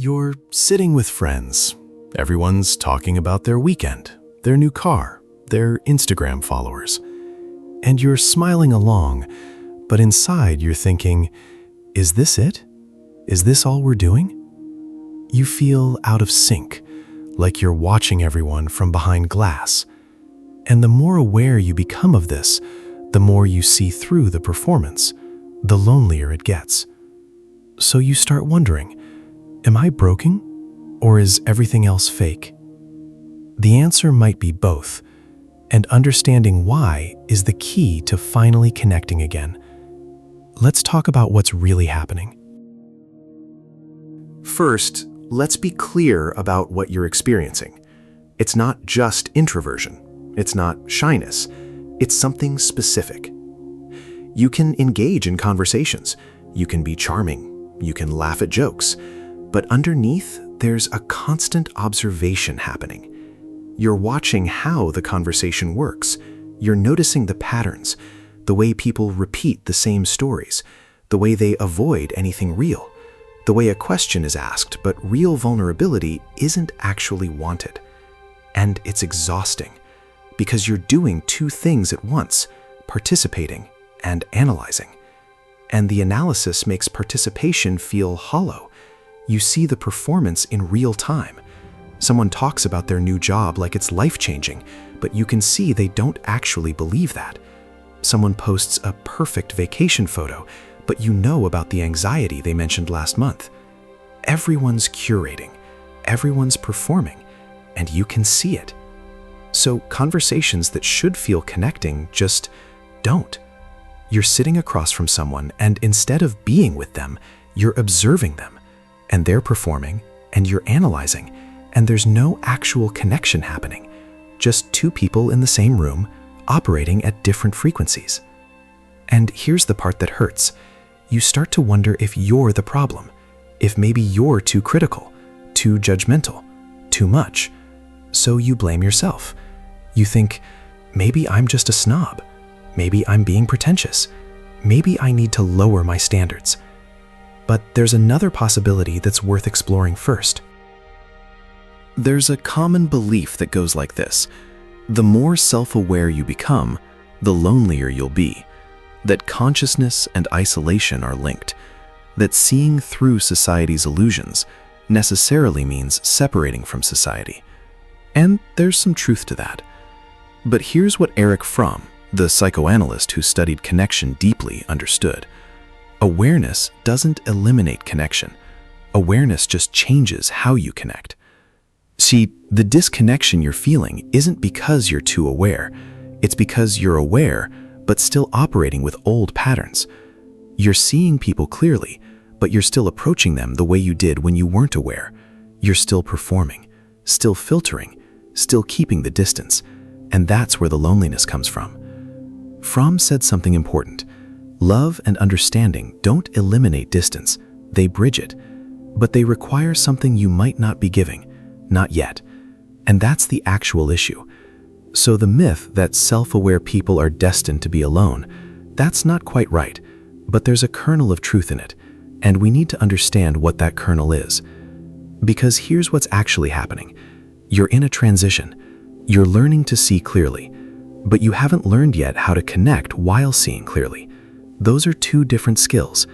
You're sitting with friends. Everyone's talking about their weekend, their new car, their Instagram followers. And you're smiling along, but inside you're thinking, is this it? Is this all we're doing? You feel out of sync, like you're watching everyone from behind glass. And the more aware you become of this, the more you see through the performance, the lonelier it gets. So you start wondering, am I broken, or is everything else fake? The answer might be both, and understanding why is the key to finally connecting again. Let's talk about what's really happening. First, let's be clear about what you're experiencing. It's not just introversion. It's not shyness. It's something specific. You can engage in conversations. You can be charming. You can laugh at jokes. But underneath, there's a constant observation happening. You're watching how the conversation works. You're noticing the patterns, the way people repeat the same stories, the way they avoid anything real, the way a question is asked, but real vulnerability isn't actually wanted. And it's exhausting, because you're doing two things at once, participating and analyzing. And the analysis makes participation feel hollow. You see the performance in real time. Someone talks about their new job like it's life-changing, but you can see they don't actually believe that. Someone posts a perfect vacation photo, but you know about the anxiety they mentioned last month. Everyone's curating, everyone's performing, and you can see it. So conversations that should feel connecting just don't. You're sitting across from someone, and instead of being with them, you're observing them. And they're performing, and you're analyzing, and there's no actual connection happening. Just two people in the same room, operating at different frequencies. And here's the part that hurts. You start to wonder if you're the problem, if maybe you're too critical, too judgmental, too much. So you blame yourself. You think, maybe I'm just a snob. Maybe I'm being pretentious. Maybe I need to lower my standards. But there's another possibility that's worth exploring first. There's a common belief that goes like this: the more self-aware you become, the lonelier you'll be. That consciousness and isolation are linked. That seeing through society's illusions necessarily means separating from society. And there's some truth to that. But here's what Erich Fromm, the psychoanalyst who studied connection deeply, understood. Awareness doesn't eliminate connection. Awareness just changes how you connect. See, the disconnection you're feeling isn't because you're too aware. It's because you're aware, but still operating with old patterns. You're seeing people clearly, but you're still approaching them the way you did when you weren't aware. You're still performing, still filtering, still keeping the distance. And that's where the loneliness comes from. Fromm said something important. Love and understanding don't eliminate distance, they bridge it. But they require something you might not be giving, not yet. And that's the actual issue. So the myth that self-aware people are destined to be alone, that's not quite right, but there's a kernel of truth in it, and we need to understand what that kernel is. Because here's what's actually happening. You're in a transition. You're learning to see clearly, but you haven't learned yet how to connect while seeing clearly. Those are two different skills,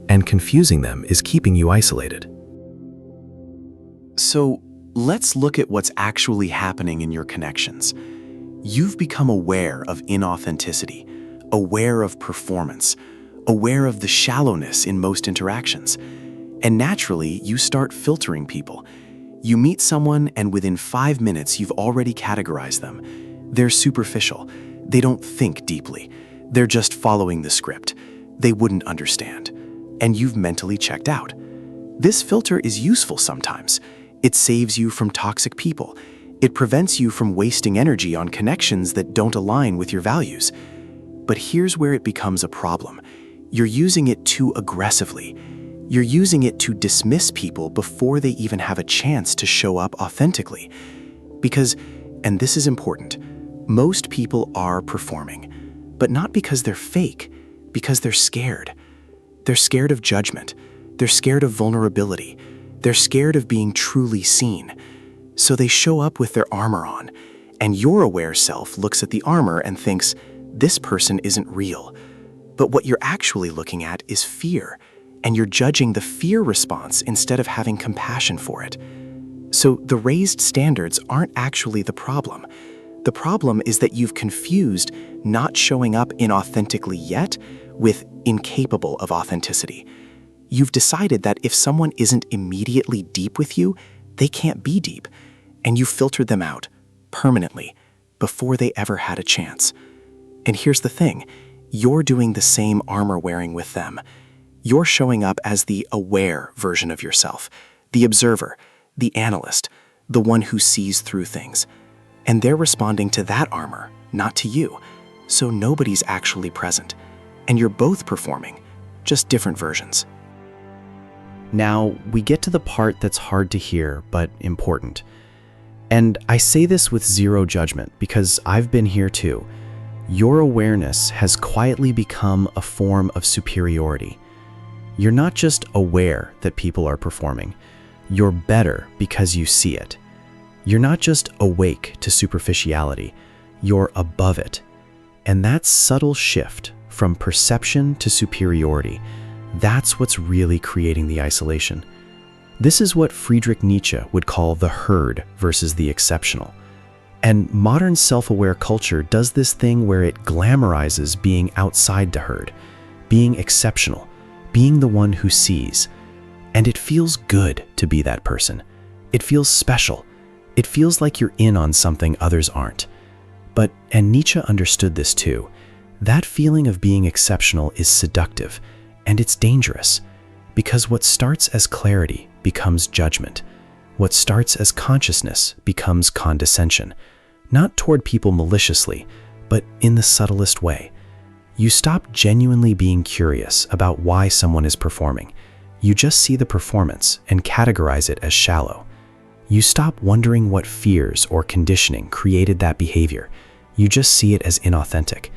and confusing them is keeping you isolated. So let's look at what's actually happening in your connections. You've become aware of inauthenticity, aware of performance, aware of the shallowness in most interactions. And naturally, you start filtering people. You meet someone, and within 5 minutes, you've already categorized them. They're superficial. They don't think deeply. They're just following the script. They wouldn't understand. And you've mentally checked out. This filter is useful sometimes. It saves you from toxic people. It prevents you from wasting energy on connections that don't align with your values. But here's where it becomes a problem. You're using it too aggressively. You're using it to dismiss people before they even have a chance to show up authentically. Because, and this is important, most people are performing, but not because they're fake, because they're scared. They're scared of judgment. They're scared of vulnerability. They're scared of being truly seen. So they show up with their armor on, and your aware self looks at the armor and thinks, this person isn't real. But what you're actually looking at is fear, and you're judging the fear response instead of having compassion for it. So the raised standards aren't actually the problem. The problem is that you've confused not showing up inauthentically yet with incapable of authenticity. You've decided that if someone isn't immediately deep with you, they can't be deep, and you filtered them out permanently before they ever had a chance. And here's the thing, you're doing the same armor wearing with them. You're showing up as the aware version of yourself, the observer, the analyst, the one who sees through things. And they're responding to that armor, not to you. So nobody's actually present. And you're both performing, just different versions. Now, we get to the part that's hard to hear, but important. And I say this with zero judgment because I've been here too. Your awareness has quietly become a form of superiority. You're not just aware that people are performing. You're better because you see it. You're not just awake to superficiality. You're above it. And that subtle shift from perception to superiority, that's what's really creating the isolation. This is what Friedrich Nietzsche would call the herd versus the exceptional. And modern self-aware culture does this thing where it glamorizes being outside the herd, being exceptional, being the one who sees. And it feels good to be that person. It feels special. It feels like you're in on something others aren't. And Nietzsche understood this too. That feeling of being exceptional is seductive, and it's dangerous, because what starts as clarity becomes judgment. What starts as consciousness becomes condescension, not toward people maliciously, but in the subtlest way. You stop genuinely being curious about why someone is performing. You just see the performance and categorize it as shallow. You stop wondering what fears or conditioning created that behavior. You just see it as inauthentic.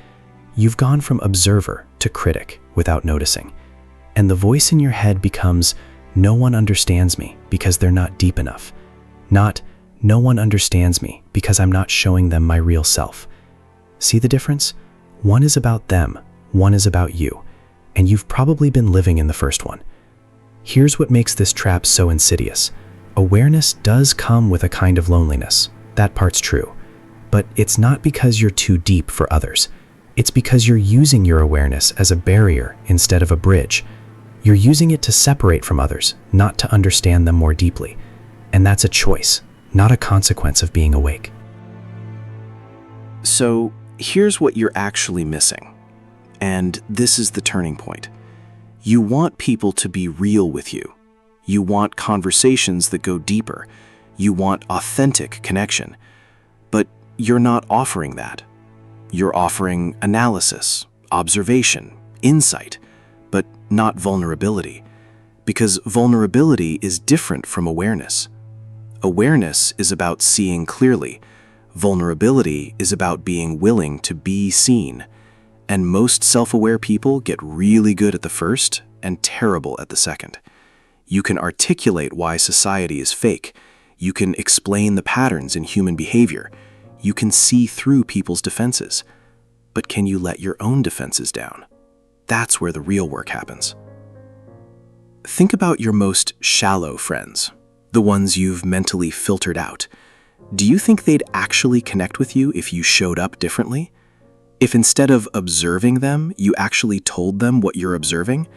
You've gone from observer to critic without noticing. And the voice in your head becomes, no one understands me because they're not deep enough. Not, no one understands me because I'm not showing them my real self. See the difference? One is about them, one is about you, and you've probably been living in the first one. Here's what makes this trap so insidious. Awareness does come with a kind of loneliness. That part's true. But it's not because you're too deep for others. It's because you're using your awareness as a barrier instead of a bridge. You're using it to separate from others, not to understand them more deeply. And that's a choice, not a consequence of being awake. So here's what you're actually missing. And this is the turning point. You want people to be real with you. You want conversations that go deeper. You want authentic connection. But you're not offering that. You're offering analysis, observation, insight, but not vulnerability. Because vulnerability is different from awareness. Awareness is about seeing clearly. Vulnerability is about being willing to be seen. And most self-aware people get really good at the first and terrible at the second. You can articulate why society is fake. You can explain the patterns in human behavior. You can see through people's defenses. But can you let your own defenses down? That's where the real work happens. Think about your most shallow friends, the ones you've mentally filtered out. Do you think they'd actually connect with you if you showed up differently? If instead of observing them, you actually told them what you're observing?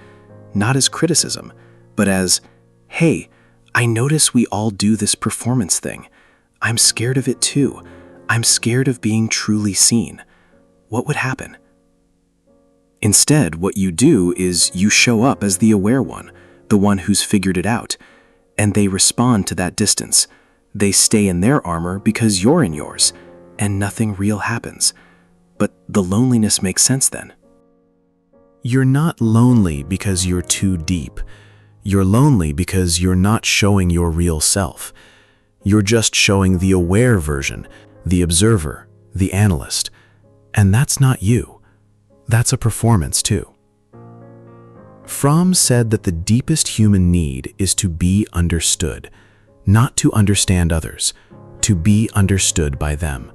Not as criticism, but as, hey, I notice we all do this performance thing. I'm scared of it too. I'm scared of being truly seen. What would happen? Instead, what you do is you show up as the aware one, the one who's figured it out, and they respond to that distance. They stay in their armor because you're in yours, and nothing real happens. But the loneliness makes sense then. You're not lonely because you're too deep. You're lonely because you're not showing your real self. You're just showing the aware version, the observer, the analyst. And that's not you. That's a performance too. Fromm said that the deepest human need is to be understood, not to understand others, to be understood by them.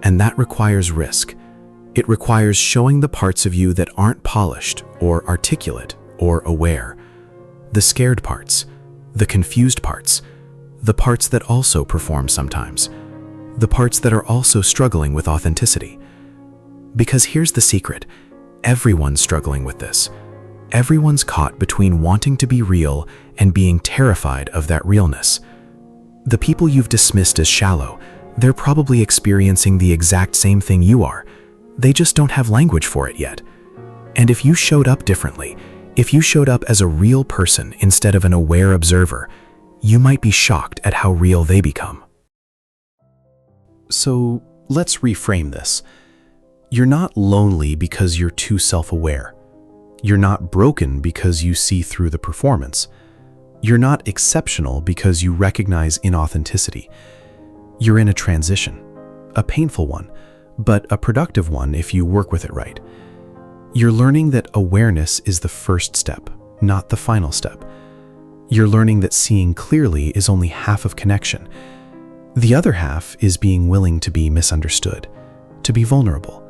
And that requires risk. It requires showing the parts of you that aren't polished or articulate or aware. The scared parts, the confused parts, the parts that also perform sometimes, the parts that are also struggling with authenticity. Because here's the secret, everyone's struggling with this. Everyone's caught between wanting to be real and being terrified of that realness. The people you've dismissed as shallow, they're probably experiencing the exact same thing you are. They just don't have language for it yet. And if you showed up differently, if you showed up as a real person instead of an aware observer, you might be shocked at how real they become. So let's reframe this. You're not lonely because you're too self-aware. You're not broken because you see through the performance. You're not exceptional because you recognize inauthenticity. You're in a transition, a painful one, but a productive one if you work with it right. You're learning that awareness is the first step, not the final step. You're learning that seeing clearly is only half of connection. The other half is being willing to be misunderstood, to be vulnerable,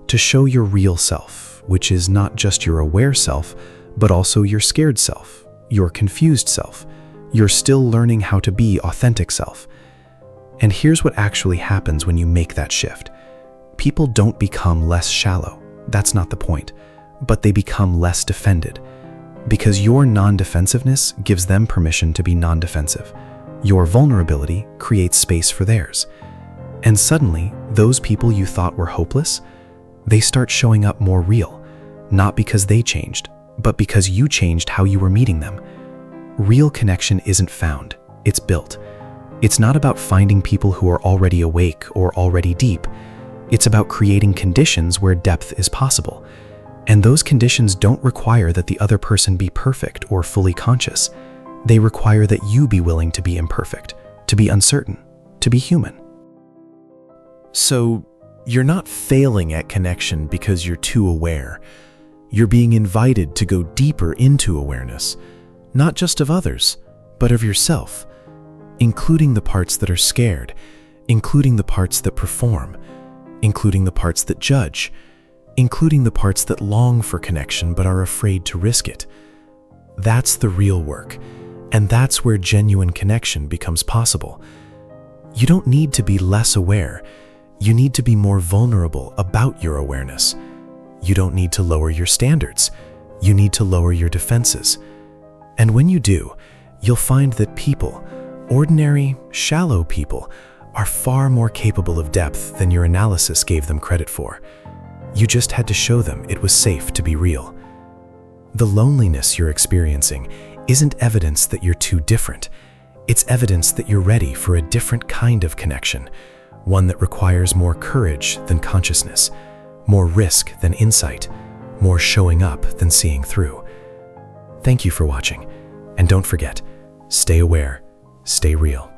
to show your real self, which is not just your aware self, but also your scared self, your confused self. You're still learning how to be authentic self. And here's what actually happens when you make that shift. People don't become less shallow. That's not the point. But they become less defended. Because your non-defensiveness gives them permission to be non-defensive. Your vulnerability creates space for theirs. And suddenly, those people you thought were hopeless, they start showing up more real, not because they changed, but because you changed how you were meeting them. Real connection isn't found, it's built. It's not about finding people who are already awake or already deep. It's about creating conditions where depth is possible. And those conditions don't require that the other person be perfect or fully conscious. They require that you be willing to be imperfect, to be uncertain, to be human. So, you're not failing at connection because you're too aware. You're being invited to go deeper into awareness, not just of others, but of yourself, including the parts that are scared, including the parts that perform, including the parts that judge, including the parts that long for connection but are afraid to risk it. That's the real work, and that's where genuine connection becomes possible. You don't need to be less aware. You need to be more vulnerable about your awareness. You don't need to lower your standards. You need to lower your defenses. And when you do, you'll find that people, ordinary, shallow people, are far more capable of depth than your analysis gave them credit for. You just had to show them it was safe to be real. The loneliness you're experiencing isn't evidence that you're too different. It's evidence that you're ready for a different kind of connection, one that requires more courage than consciousness, more risk than insight, more showing up than seeing through. Thank you for watching, and don't forget, stay aware, stay real.